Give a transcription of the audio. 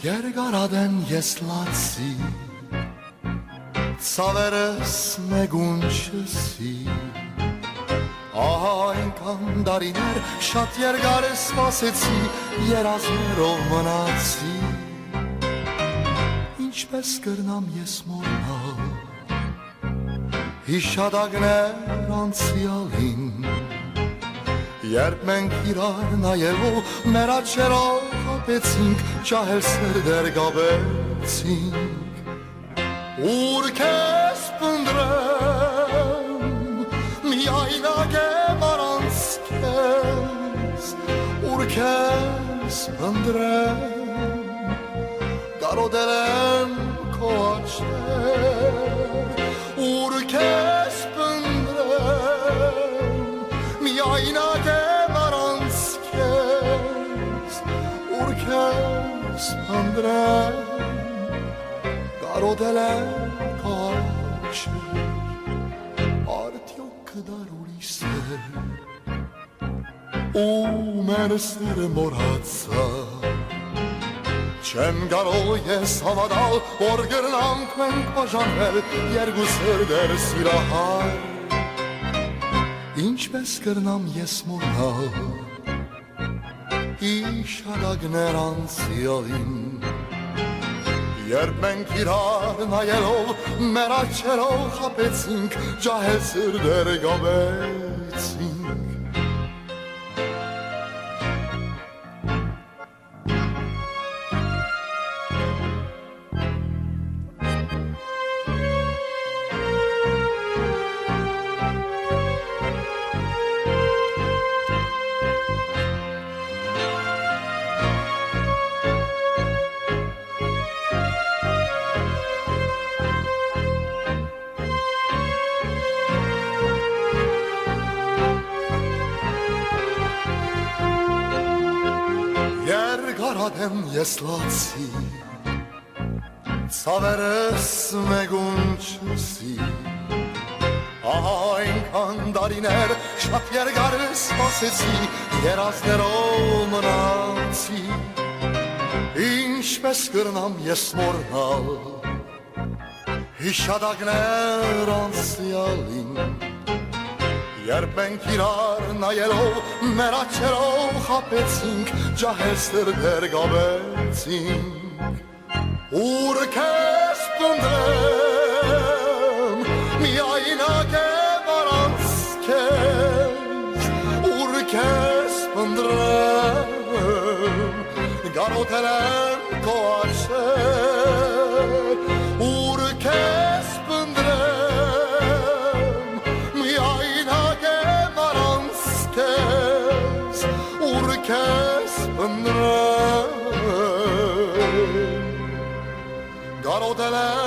Երկարադեն ես լացի, ծավերս մեգուն չսի, այնքան դարիներ շատ երկար սպասեցի, երազներով մնացի, ինչպես կրնամ ես մոռանալ հիշադակներ անցյալին, երբ մենք իրար նայելով մեր աչքերով խաբեցինք, ջահել սրտեր գաբեցինք, ուր քեզ փնտրեմ, միայնակ եմ առանց քեզ, ուր քեզ փնտրեմ, կարոտել եմ քո աչքեր, ուր քեզ փնտրեմ, միայնակ եմ առանց քեզ, ուր քեզ փնտրեմ, կարոտել եմ քո աչքեր, արդյոք կդար ուրիշ սեր, ու մեր սերը մոռացա, չեմ կարող ես հավատալ, որ կրնանք մենք բաժանվել, երկու սրտեր սիրահար, ինչպես կրնամ ես մոռանալ հիշադակներ անցյալին, երբ մենք իրար նայելով մեր աչքերով խաբեցինք, ջահել սրտեր գաբեցինք, Երկարադեմ ես լացի, ծավերս մեգուն չսի, այնքան դարիներ շատ երկար սպասեցի, երազներով մնացի, ինչպես կրնամ ես մոռանալ հիշադակներ անցյալին, երբ մենք իրար նայելով մեր աչքերով խաբեցինք, ջահել սրտեր գաբեցինք, ուր քեզ փնտրեմ, միայնակ եմ առանց քեզ, ուր քեզ փնտրեմ, կարոտել եմ քո աչքեր, ուր քեզ փնտրեմ, միայնակ եմ առանց քեզ, ուր քեզ փնտրեմ, կարոտել եմ